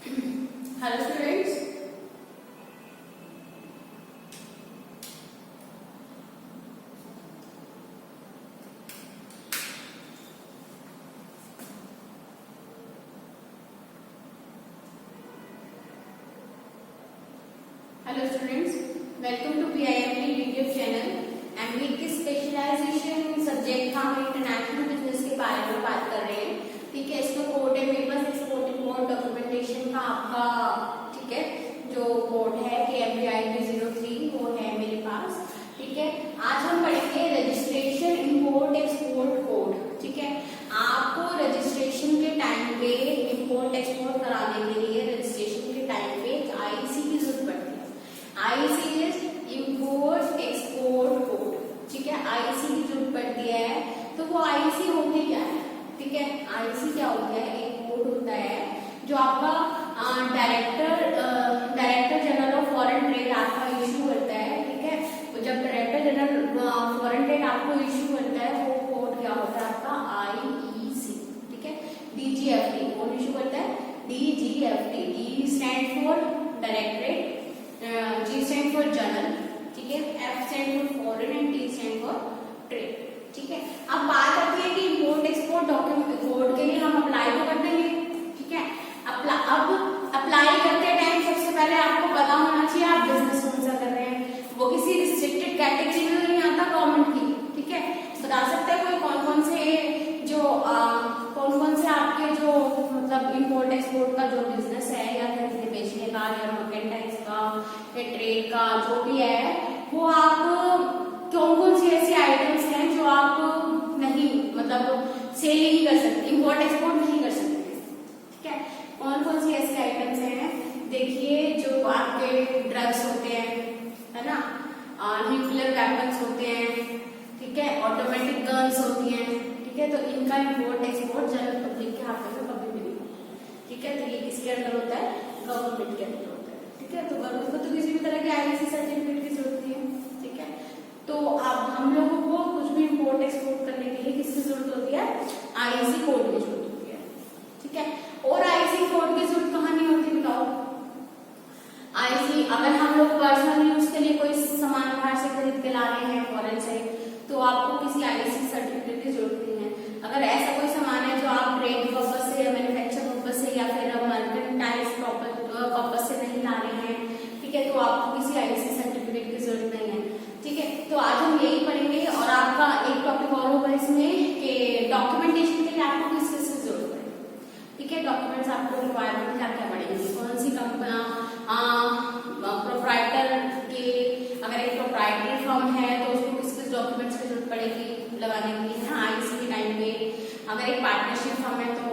Hello students. Hello students. Welcome to PIMT YouTube channel. MBA की specialisation subject का हम international business के बारे में बात कर रहे हैं। ठीक है, इसमें कोड है मेरे पास एक्सपोर्ट इंपोर्ट डॉक्यूमेंटेशन का आपका, ठीक है, जो कोड है KMPI-03 वो है मेरे पास। ठीक है, आज हम पढ़ेंगे रजिस्ट्रेशन इंपोर्ट एक्सपोर्ट कोड। ठीक है, आपको रजिस्ट्रेशन के टाइम पे इंपोर्ट एक्सपोर्ट कराने के लिए रजिस्ट्रेशन के टाइम पे IEC की जरूरत पड़ती है। IEC is import export code. ठीक है, IEC की जरूरत पड़ती है। तो वो IEC होती क्या है? ठीक है, IEC क्या होता है? एक कोड होता है जो आपका director general of foreign trade आपका इशू करता है। ठीक है, तो जब डायरेक्टर जनरल फॉरेन ट्रेड आपको इशू करता है वो कोड क्या होता है? आपका IEC। ठीक है, DGFT कौन इशू करता है? DGFT। D stand for directorate, G stand for general, ठीक है, F stand for foreign and T stand for trade. ठीक है, अब बात आती है कि इंपोर्ट एक्सपोर्ट डॉक्यूमेंट कोड के लिए हम अप्लाई तो कर देंगे। ठीक है, अब अप्लाई करते टाइम सबसे पहले आपको पता होना चाहिए आप बिजनेस कौन सा कर रहे हैं। वो किसी रिस्ट्रिक्टेड कैटेगरी में नहीं आता गवर्नमेंट की। ठीक है, बता सकते हैं कोई कौन कौन से आपके जो मतलब इंपोर्ट एक्सपोर्ट का जो बिजनेस है या खरीदने बेचने का या मर्केंटाइज का या ट्रेड का जो भी है, वो आप कौन सी ऐसी आइटम्स हैं जो आप नहीं मतलब सेल नहीं कर सकते, इंपोर्ट एक्सपोर्ट नहीं कर सकते। ठीक है, कौन सी ऐसी आइटम्स हैं? देखिए, जो आपके ड्रग्स होते हैं, है ना, न्यूक्लियर वेपन्स होते हैं, ठीक है, ऑटोमेटिक गन्स होती हैं। ठीक है, तो इनका इंपोर्ट एक्सपोर्ट जनरल पब्लिक के हाथों में कभी भी नहीं होता। ठीक है, तो ये किसके अंदर होता है? गवर्नमेंट के अंदर होता है। ठीक है, तो गवर्नमेंट को तो किसी भी तरह के IEC सर्टिफिकेट की जरूरत नहीं है। ठीक है, तो अब हम लोगों को कुछ भी इंपोर्ट एक्सपोर्ट करने के लिए किसकी जरूरत होती है? IEC कोड की जरूरत होती है। ठीक है, और IEC कोड की जरूरत कहाँ नहीं होती बताओ? IEC अगर हम लोग पर्सनल यूज के लिए कोई सामान बाहर से खरीद के ला रहे हैं फॉरेन से, तो आपको किसी IEC सर्टिफिकेट की जरूरत नहीं है। अगर ऐसा कोई सामान है जो आप ट्रेड पर्पस से या मैन्युफैक्चर पर्पस से या फिर मर्केंटाइज पर्पस से नहीं ला रहे हैं, ठीक है, तो आपको किसी IEC सर्टिफिकेट की जरूरत नहीं है। ठीक है, तो आज हम यही पढ़ेंगे। और आपका एक टॉपिक और होगा इसमें कि डॉक्यूमेंटेशन के लिए आपको किस किस की जरूरत है। ठीक है, डॉक्यूमेंट्स आपको रिक्वायरमेंट क्या क्या पड़ेंगे, कौन सी कंपनी, प्रोप्राइटर के, अगर एक प्रोप्राइटरी फर्म है तो उसको किस किस डॉक्यूमेंट्स की जरूरत पड़ेगी लगाने के लिए ना IEC के टाइम पे। अगर एक पार्टनरशिप फर्म है तो,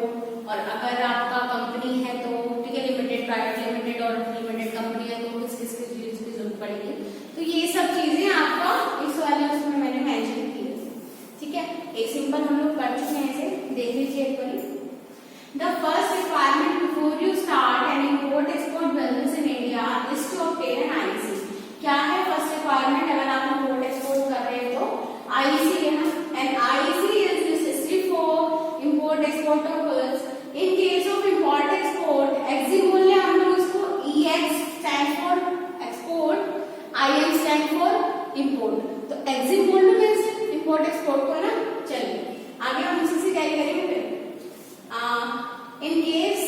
और अगर आपका कंपनी है तो, ठीक है, लिमिटेड, प्राइवेट लिमिटेड और लिमिटेड कंपनी है तो किस किस चीज की जरूरत पड़ेगी। तो ये सब चीजें आपका इस वाले उसमें मैंने मेंशन की है। ठीक है, एक सिंपल हम लोग कर चुके हैं, इसे देख लीजिए एक बार। The first requirement before you start an import export business in India is to obtain an IEC. क्या है फर्स्ट रिक्वायरमेंट? अगर आप इंपोर्ट एक्सपोर्ट कर रहे हैं तो IEC लेना। And IEC is necessary for import export of goods. In case of import export, EXIM बोलने हम लोग इसको EX stand for export, IM stand for import. तो EXIM बोलने कैसे? import export को है ना। चलिए आगे हम इसी से कैरी करेंगे फिर। In case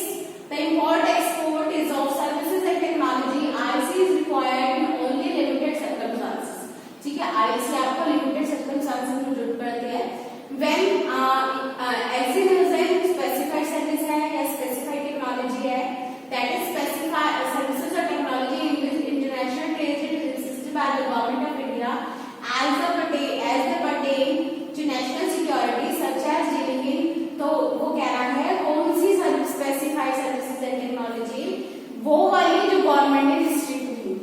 the import export is of services and technology, IEC is required in only limited circumstances. ठीक है, IEC आपको limited circumstances में जरूरत पड़ती है। When EXIM is a specified service है या specified technology है, that is specified services or technology in which international trade is insisted by the government of India as they pertain to national security such as dealing in, तो वो कह रहा है कौन सी specified services and technology, वो वाली जो government ने रिस्ट्रिक्ट की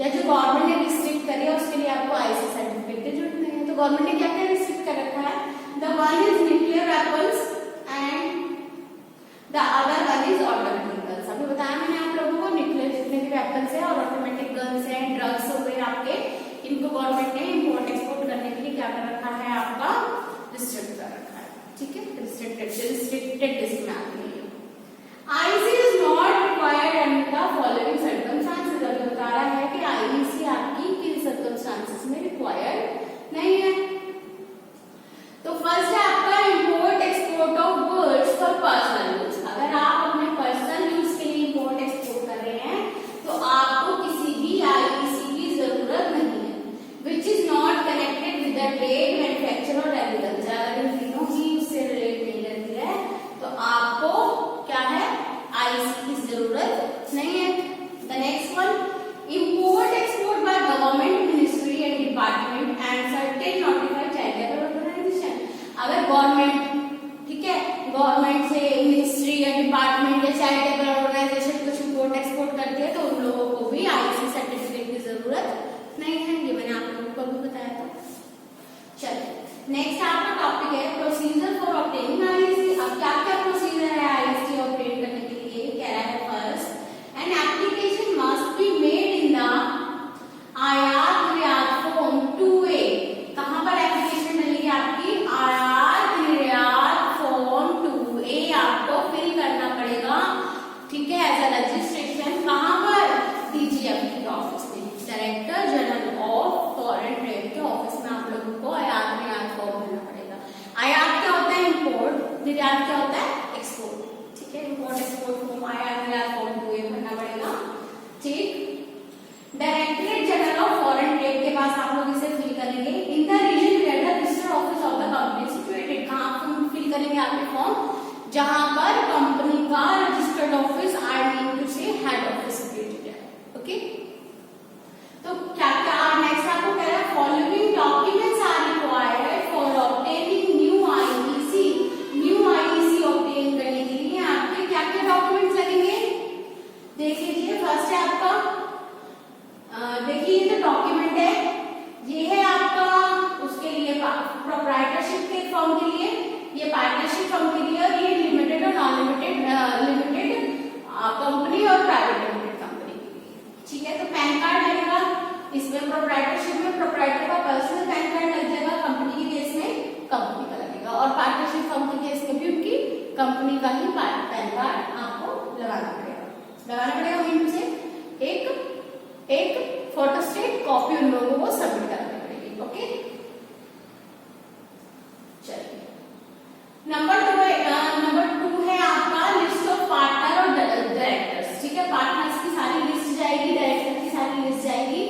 या जो गवर्नमेंट ने रिस्ट्रिक्ट करी है उसके लिए आपको IEC सर्टिफिकेट की जरूरत नहीं है। तो गवर्नमेंट ने क्या क्या रिस्ट्रिक्ट कर रखा है? The one is nuclear weapons and the other one is automatic guns. अभी बताया मैंने आप लोगों को न्यूक्लियर जितने भी वेपन्स है और ऑटोमेटिक गन्स है, ड्रग्स हो गए आपके, इनको गवर्नमेंट ने इंपोर्ट एक्सपोर्ट करने के लिए क्या कर रखा है? आपका रिस्ट्रिक्ट कर रखा है। ठीक है, रिस्ट्रिक्टेड इसमें आती है। IEC is not required IC की जरूरत नहीं है। The next one, import export by government ministry and department and certain notified charitable organisation. अगर गवर्नमेंट, ठीक है, गवर्नमेंट से मिनिस्ट्री या डिपार्टमेंट या चैरिटेबल ऑर्गेनाइजेशन कुछ इंपोर्ट एक्सपोर्ट करती है तो उन लोगों को भी आईसी सर्टिफिकेट की जरूरत नहीं है। ये मैंने आप लोगों को भी बताया था। चलिए नेक्स्ट आपका टॉपिक है प्रोसीजर फॉर ऑब्टेनिंग आईसी। अब क्या क्या प्रोसीजर है आईसी ऑब्टेन करने के लिए? कह रहा है first, an application must be made in the आयात निर्यात फॉर्म 2A। कहां पर एप्लीकेशन डलेगी आपकी? आयात निर्यात फॉर्म 2A आपको फिल करना पड़ेगा, ठीक है, एज अ रजिस्ट्रेशन। कहां पर? डीजीएफ के ऑफिस में, director general of foreign trade के ऑफिस में आप लोगों को आयात निर्यात फॉर्म भरना पड़ेगा। आयात क्या होता है? इंपोर्ट। निर्यात क्या होता है? एक्सपोर्ट। ठीक है, इंपोर्ट एक्सपोर्ट फॉर्म, आयात निर्यात फॉर्म 2A भरना पड़ेगा। ठीक, directorate general of foreign trade के पास आप लोग इसे फिल करेंगे। In the region where the registered office of the company situated. कहां फिल करेंगे आपके फॉर्म? जहां पर कंपनी का registered office, I mean to say head office situated है। ओके, तो क्या क्या नेक्स्ट आपको कह रहा है, following documents are required for obtaining new IEC. New IEC obtain करने के लिए आपके क्या क्या डॉक्यूमेंट्स लगेंगे? देख लीजिए, फर्स्ट है आपका, देखिए ये तो डॉक्यूमेंट है, ये है आपका उसके लिए प्रोप्राइटरशिप के फॉर्म के लिए, ये पार्टनरशिप फॉर्म के लिए, और ये लिमिटेड और नॉन लिमिटेड कंपनी और प्राइवेट लिमिटेड कंपनी के लिए। ठीक है, तो पैन कार्ड लगेगा इसमें। प्रोप्राइटरशिप में प्रोप्राइटर का पर्सनल पैन कार्ड लग जाएगा, कंपनी के केस में कंपनी का लगेगा, और पार्टनरशिप फॉर्म के केस में भी उनकी कंपनी का ही पैन कार्ड आपको लगाना पड़ेगा मीन से एक फोटोस्टेट कॉपी उन लोगों को सबमिट करनी पड़ेगी। ओके, चलिए नंबर 2 है आपका लिस्ट ऑफ पार्टनर और डायरेक्टर्स। ठीक है, पार्टनर्स की सारी लिस्ट जाएगी, डायरेक्टर की सारी लिस्ट जाएगी,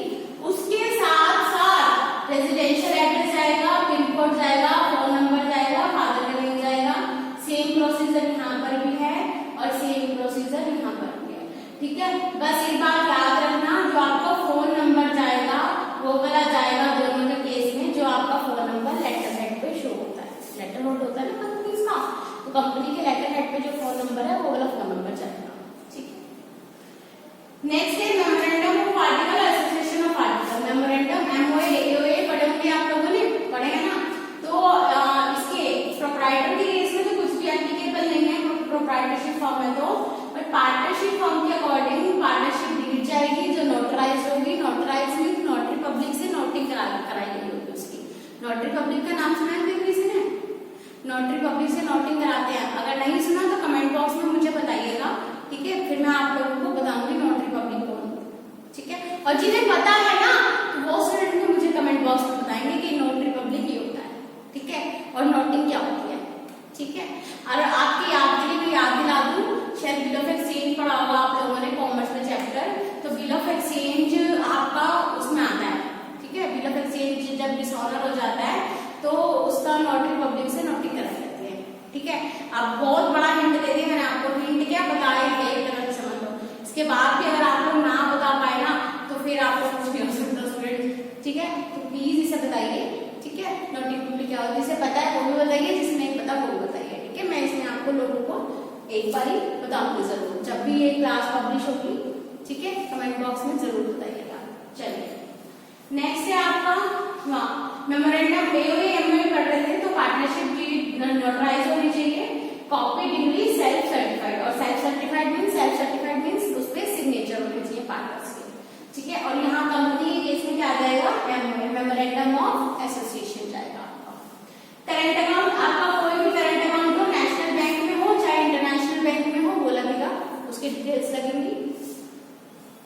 उसके साथ साथ रेजिडेंशियल एड्रेस जाएगा, पिन कोड जाएगा, फोन नंबर जाएगा, फादर का नेम जाएगा। सेम प्रोसीजर यहाँ पर भी है और सेम प्रोसीजर यहाँ पर भी है। ठीक है, बस एक बात याद रखना, जो आपका फोन नंबर जाएगा वो वाला जाएगा दोनों के केस में, जो आपका फोन नंबर लेटर हेड पे शो होता है। लेटर हेड होता है ना कंपनी का, तो कंपनी के लेटर हेड पे जो फोन नंबर है वो वाला फोन नंबर जाएगा। ठीक है, नेक्स्ट है memorandum of article, association of article. Memorandum MOA AOA पढ़े होंगे आप लोगों ने, पढ़े हैं ना? तो इसके प्रोप्राइटर के केस में तो कुछ भी एप्लीकेबल नहीं है प्रोप्राइटरशिप फॉर्म में, तो बट पार्टनरशिप फॉर्म के अकॉर्डिंग पार्टनरशिप डीड जाएगी जो नोटराइज होगी। नोटराइज मींस नोटरी पब्लिक से नोटिंग कराई गई होगी उसकी। नोटरी पब्लिक का नाम सुना है कभी किसी ने? नोटरी पब्लिक से नोटिंग कराते हैं, अगर नहीं सुना तो कमेंट बॉक्स में मुझे बताइएगा। ठीक है, फिर मैं आप लोगों को बताऊंगी नोटरी पब्लिक कौन। ठीक है, और जिन्हें पता है ना तो वो स्टूडेंट को मुझे कमेंट बॉक्स में बताएंगे कि नोटरी पब्लिक ये होता है। ठीक है, और नोटिंग क्या होती है। ठीक है, और आपकी याद के लिए मैं याद दिला दूं, शायद बिल ऑफ एक्सचेंज पढ़ा होगा आप लोगों ने कॉमर्स में चैप्टर, तो बिल ऑफ एक्सचेंज आपका उसमें आता है। ठीक है, बिल ऑफ एक्सचेंज जब डिसऑनर हो जाता है तो उसका नोटरी पब्लिक से नोटिंग कराई जाती है। ठीक है, अब बहुत बड़ा हिंट दे दिया मैंने आपको, हिंट क्या बताया एक तरह से समझ लो। इसके बाद भी अगर आप लोग ना बता पाए ना तो फिर आपको कुछ नहीं हो सकता स्टूडेंट। ठीक है, तो प्लीज इसे बताइए। ठीक है, नोटरी पब्लिक क्या होती है, जिसे पता है वो भी बताइए, जिसे नहीं पता वो भी बताइए। ठीक है, मैं इसमें आपको लोगों को एक बार ही बताऊंगी जरूर जब भी ये क्लास पब्लिश होगी। ठीक है, कमेंट बॉक्स में जरूर बताइएगा। चलिए नेक्स्ट है आपका मेमोरेंडम एओए एमओए पढ़ रहे थे, तो पार्टनरशिप की नोटराइज होनी चाहिए, कॉपी डिग्री सेल्फ सर्टिफाइड, और सेल्फ सर्टिफाइड मींस उस पे सिग्नेचर होने चाहिए पार्टनर्स के। ठीक है, और यहाँ कंपनी के केस में क्या आ जाएगा, मेमोरेंडम ऑफ एसोसिएशन जाएगा आपका। करंट अकाउंट, आपका कोई भी करंट अकाउंट हो, नेशनल बैंक में हो चाहे इंटरनेशनल बैंक में हो, वो लगेगा, उसकी डिटेल्स लगेंगी।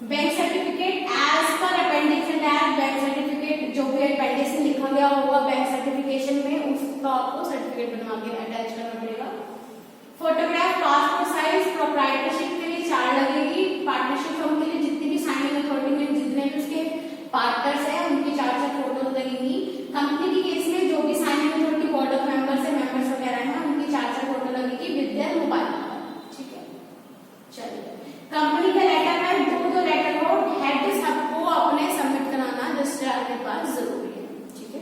Bank certificate as per appendix attach, bank certificate जो भी अपेंडिक्स में लिखा गया होगा बैंक सर्टिफिकेशन में उसका आपको सर्टिफिकेट बनवा के अटैच करना पड़ेगा। फोटोग्राफ पासपोर्ट साइज, प्रोप्राइटरशिप के लिए 4 लगेगी, पार्टनरशिप फॉर्म के लिए जितनी भी साइनिंग अथॉरिटी में जितने भी उसके पार्टनर्स हैं उनकी 4 फोटो लगेंगी। कंपनी के केस में जो भी signing authority board of members है, मेंबर्स वगैरह हैं, उनकी 4 फोटो लगेगी विद देयर मोबाइल नंबर। ठीक है, चलिए, कंपनी का लेटर है, दो लेटर हो, हेड सबको अपने सबमिट कराना रजिस्ट्रार के पास जरूरी है। ठीक है,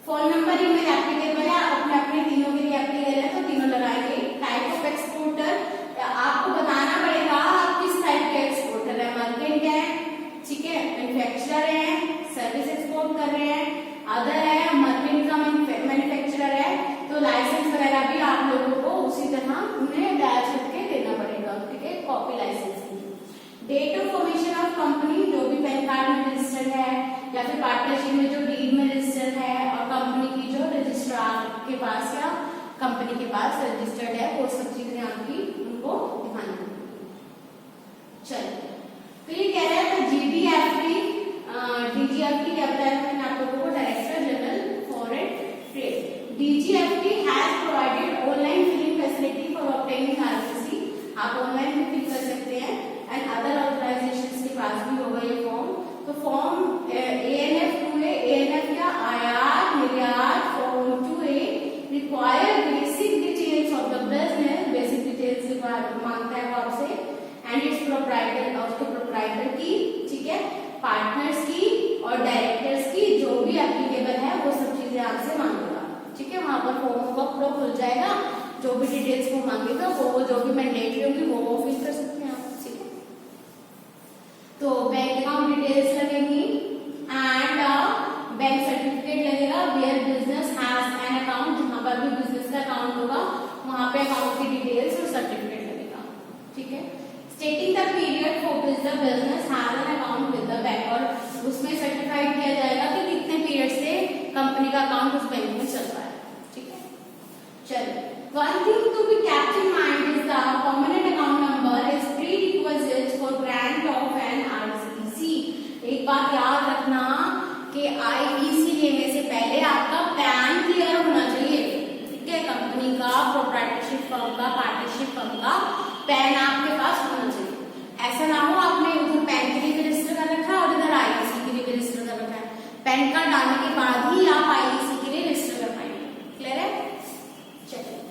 फोन नंबर ईमेल एप्लीकेबल है, अपने अपने तीनों के लिए एप्लीकेबल है तो तीनों लगाएंगे। टाइप ऑफ एक्सपोर्टर आपको बताना पड़ेगा आप किस टाइप के एक्सपोर्टर है, मर्चेंट है, ठीक है, मैन्युफैक्चरर है, सर्विस एक्सपोर्ट कर रहे हैं, अदर है, मर्चेंट का मैन्युफैक्चरर है, तो लाइसेंस वगैरह भी आप लोगों को उसी तरह उन्हें अटैच करके देना पड़ेगा। ठीक है, कॉपी लाइसेंस की। Date of formation of company, जो भी पैन कार्ड में रजिस्टर्ड है या फिर पार्टनरशिप में जो डीड में रजिस्टर्ड है, और कंपनी की जो रजिस्ट्रार के पास या कंपनी के पास रजिस्टर्ड है, वो सब चीजें आपकी उनको दिखानी होगी। चलिए, तो ये कह रहे हैं जीडीएफटी, डीजीएफटी क्या बताया मैंने आप लोगों को, director general foreign trade. DGFT has provided online filing facility for obtaining RCC, आप ऑनलाइन भी फिल कर सकते हैं, एंड अदर ऑथराइजेशंस के पास भी होगा ये फॉर्म। तो फॉर्म एएनएफ 2A, एएनएफ या आयात निर्यात form 2A require basic details of the business, basic details मांगता है वो आपसे, एंड इट्स प्रोप्राइटर और उसके प्रोप्राइटर की, ठीक है, पार्टनर्स की और डायरेक्टर्स की, जो भी एप्लीकेबल है वो सब चीजें आपसे मांगेगा। ठीक है, वहां पर फॉर्म का फ्लो खुल जाएगा, जो भी डिटेल्स वो मांगेगा वो जो भी मैंडेटरी होंगी वो फिल कर सकते हैं आप। ठीक है, तो बैंक अकाउंट डिटेल्स लगेंगी एंड बैंक सर्टिफिकेट लगेगा, where business has an account, जहां पर भी बिजनेस का अकाउंट होगा वहां पे अकाउंट की डिटेल्स और सर्टिफिकेट लगेगा। ठीक है, stating the period for which the business has an account with the bank, और उसमें सर्टिफाइड किया जाएगा कि कितने पीरियड से कंपनी का अकाउंट उस बैंक में चल रहा है। ठीक है, चलिए, one thing to be kept in mind is the permanent account number is prerequisite for grant of an RCC। एक बात याद रखना कि IEC लेने से पहले आपका पैन क्लियर होना चाहिए। ठीक है, कंपनी का, प्रोप्राइटरशिप फर्म का, पार्टनरशिप फर्म का पैन आपके पास होना चाहिए। ऐसा ना हो आपने उधर पैन के लिए भी रजिस्टर कर रखा है और इधर IEC के लिए भी रजिस्टर कर रखा है, पैन कार्ड डालने के बाद ही आप IEC के लिए रजिस्टर कर पाएंगे। क्लियर है? चलिए,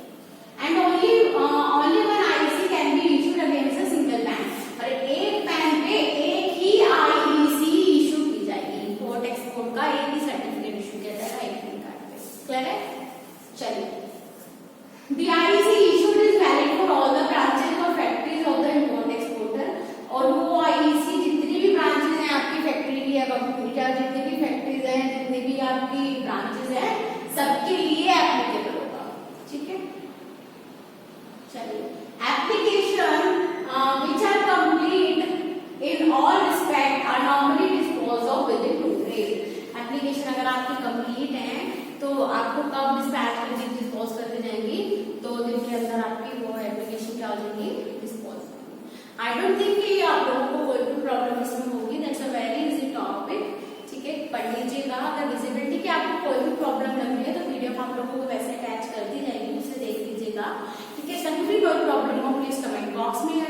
and only one IEC can be issued against a single PAN, और एक पैन पे एक ही IEC इशू की जाएगी, इंपोर्ट एक्सपोर्ट का एक ही सर्टिफिकेट इशू किया जाएगा एक पैन कार्ड पे। क्लियर है? चलिए, the IEC issued is valid for all the branches or factories of the import exporter, और वो IEC जितनी भी ब्रांचेस हैं आपकी फैक्ट्री की या कंपनी की, जितनी भी फैक्ट्रीज हैं, जितनी भी आपकी ब्रांचेस हैं, सबके लिए एप्लीकेबल होगा। ठीक है, चलिए, application which are complete in all respect are normally disposed of within 2 days। Application अगर आपकी कंप्लीट है तो आपको कब डिस्पैच करके डिस्पोज करके जाएंगी, 2 दिन के अंदर आपकी वो एप्लीकेशन क्या हो जाएगी, डिस्पोज। आई डोंट थिंक कि आप लोगों को कोई भी प्रॉब्लम इसमें होगी, that's a very easy topic. ठीक है, पढ़ लीजिएगा, अगर विजिबिलिटी की आपको कोई भी प्रॉब्लम लग रही है तो पीडीएफ आप लोगों को वैसे अटैच कर दी जाएगी, उसे देख लीजिएगा। ठीक है, कहीं भी कोई प्रॉब्लम हो प्लीज कमेंट बॉक्स में या